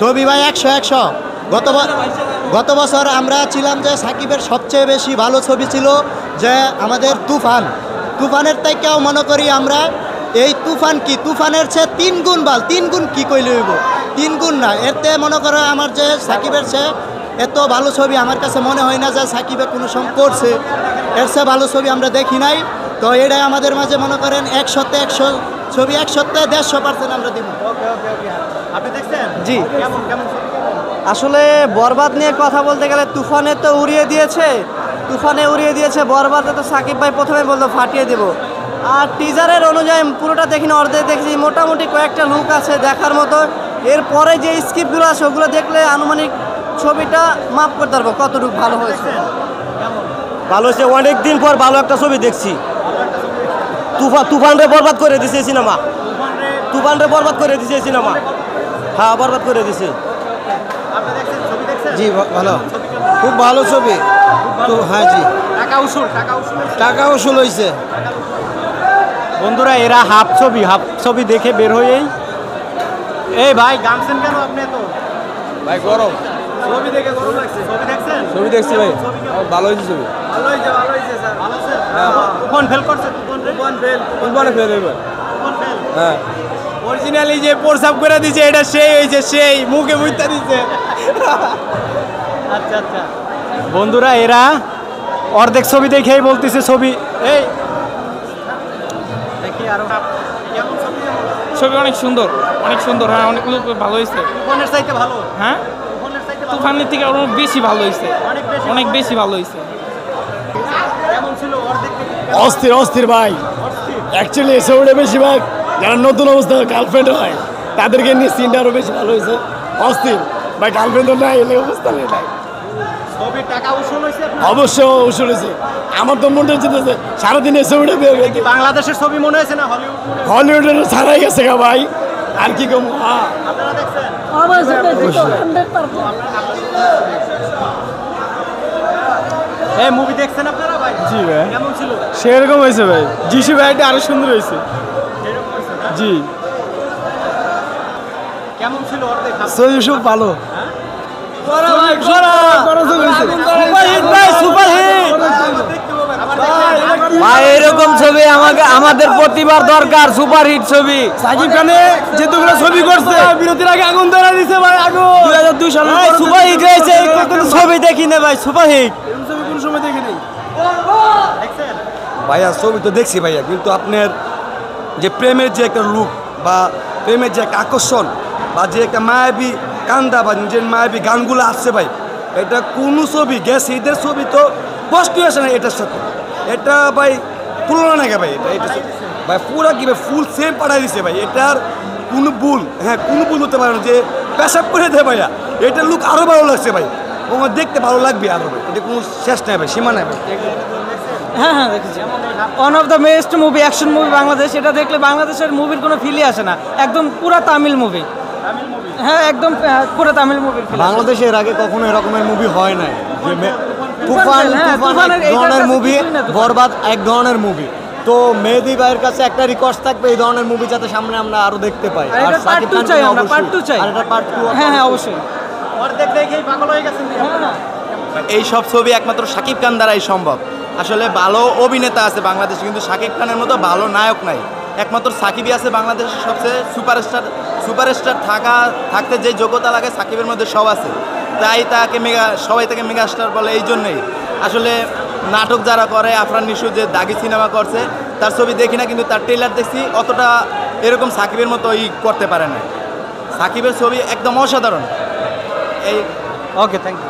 ছবি ভাই 100 গত বছর আমরা ছিলাম যে সাকিবের সবচেয়ে বেশি ভালো ছবি ছিল যে আমাদের তুফানের থেকেও মনে করি আমরা এই তুফানের চেয়ে 3 গুণ 3 গুণ কি কইলে হইব 3 গুণ না এতে মনে করো আমার যে সাকিবের চেয়ে এত ভালো ছবি আমার কাছে মনে হয় না যে সাকিবে কোনো সময় করছে এর চেয়ে ভালো ছবি আমরা দেখি নাই। তো এটাই আমাদের মাঝে মনে করেন 100 ছবি 100% আমরা দিব। আপনি দেখছেন? জি। কেমন আসলে বরবাদ নিয়ে কথা বলতে গেলে তুফানে উড়িয়ে দিয়েছে, বরবাদে তো সাকিব ভাই প্রথমে বললো ফাটিয়ে দেব। আর টিজারের অনুযায়ী পুরোটা দেখিনি, অর্ধেক দেখেছি, মোটামুটি কয়েকটা লুক আছে দেখার মতো। এরপরে যে স্ক্রিপ্টগুলো আছে ওগুলো দেখলে আনুমানিক ছবিটা মাপ করতে পারবো কতটুকু ভালো হয়েছে। ভালো হয়েছে, অনেক দিন পর ভালো একটা ছবি দেখছি। তুফানরে বরবাদ করে দিছে সিনেমা, হ্যাঁ বরবাদ করে দিছে। জি ভালো, খুব ভালো ছবি তো। হ্যাঁ জি, টাকা উসুল হয়েছে। বন্ধুরা এরা হাফ ছবি দেখে বের হয়েই এই ভাই গামছেন কেন আপনি? এত ভাই গরম ছবি দেখে গরম লাগছে। ছবি দেখছেন? ছবি দেখছি ভাই, ভালো হয়েছে ছবি। ভালো হয়েছে স্যার। ভালো আছে? তুফান ফেল করছে। তুফানে ফেল এবার। হ্যাঁ অরিজিনালি যে প্রসাব করে দিছে এটা সেই হয়েছে, সেই মুখে মুইতা দিছে। আচ্ছা বন্ধুরা এরা অর্ধেক ছবি দেখেই বলতেছে ছবি এই দেখি আরো কেমন ছবি অনেক সুন্দর, হ্যাঁ অনেক লোক ভালো হয়েছে। তুফানের চাইতে ভালো? হ্যাঁ তুফানের থেকে অনেক বেশি ভালো হয়েছে, অনেক বেশি ভালো হয়েছে। কেমন ছিল অর্ধেক থেকে? অস্থির ভাই। অ্যাকচুয়ালি এসে ওটা বেশিরভাগ যারা নতুন অবস্থা গার্লফ্রেন্ড হয় তাদেরকে নিয়ে সিনটা আরও বেশি ভালো হয়েছে। অস্থির ভাই, গার্লফ্রেন্ডও নাই, এলে অবস্থা নেই। ছবির টাকা উসুল হয়েছে? অবশ্যই উসুল হয়েছে। আমার তো মনে হচ্ছে সারাদিন এসে ওটা কি বাংলাদেশের ছবি মনে হয়েছে না হলিউড? হলিউডের ছাড়াই গেছে গা ভাই, আর কি কম। আপনারা দেখছেন? এই মুভি দেখছেন আপনারা ভাই? জি ভাই। কেমন ছিল? সেরকম হয়েছে ভাই, যিশু ভাইটা আরো সুন্দর হয়েছে। জি কেমন ছিল অর্ধেক? ছবি সব ভালো। ভাই এরকম ছবি আমাদের প্রতিবার দরকার, সুপারহিট ছবি। সাকিব খানে যেগুলো ছবি করছে বিরতির আগে আগুন ধরা দিছে ভাই, আগুন 2002 সালে সুপারহিট হয়েছে। কোনো ছবি দেখি না ভাই, সুপারহিট ছবি কোন সময় দেখিনি ভাইয়া। ছবি তো দেখছি ভাইয়া, কিন্তু আপনার যে প্রেমের যে একটা লুক বা প্রেমের যে একটা আকর্ষণ বা যে একটা মায়াবী কান্দা বা নিজের মায়াবী গানগুলো আসছে ভাই, এটা কোনো ছবি গ্যাস ঈদের ছবি তো কষ্ট আসে না এটার সাথে। এটা ভাই তুলনা নাকি ভাই, এটা ভাই পুরা কি ভাই ফুল সেম পাঠাই দিছে ভাই। এটার কোনো ভুল হতে পারে না যে পেশাব করে দেয় ভাইয়া। এটার লুক আরও ভালো লাগছে ভাই, আমার দেখতে ভালো লাগবে আরও ভাই। এটা কোনো শেষ নাই ভাই, সীমা নাই ভাই। হ্যাঁ দেখেছি। One of the best movie, action movie Bangladesh. এটা দেখলে বাংলাদেশের মুভির কোনো ফিলই আসে না, একদম পুরা তামিল মুভি। হ্যাঁ একদম পুরো তামিল মুভি। বাংলাদেশে এর আগে কখনো এরকমের মুভি হয় নাই। তুফান এক ধরনের মুভি, বরবাদ এক ধরনের মুভি। তো মেহেদী ভাইয়ের কাছে একটা রিকোয়েস্ট থাকবে এই ধরনের মুভি যাতে সামনে আমরা আরো দেখতে পাই। আর সাকিব খান চাই, আমরা পার্ট 2 চাই। আর এটা পার্ট 2। হ্যাঁ অবশ্যই। অর্ধেক দেখেই পাগল হয়ে গেছেন। এই সব ছবি একমাত্র সাকিব খান দ্বারাই সম্ভব। আসলে ভালো অভিনেতা আছে বাংলাদেশে, কিন্তু সাকিব খানের মতো ভালো নায়ক নাই। একমাত্র সাকিবই আছে বাংলাদেশের সবচেয়ে সুপারস্টার থাকতে যে যোগ্যতা লাগে সাকিবের মধ্যে সব আছে। তাই সবাই তাকে মেগাস্টার বলে। এই জন্যই আসলে নাটক যারা করে, আফরান নিশু যে দাগি সিনেমা করছে তার ছবি দেখি না, কিন্তু তার ট্রেলার দেখছি, অতটা এরকম সাকিবের মতো করতে পারে না। সাকিবের ছবি একদম অসাধারণ। এই ওকে, থ্যাংক ইউ।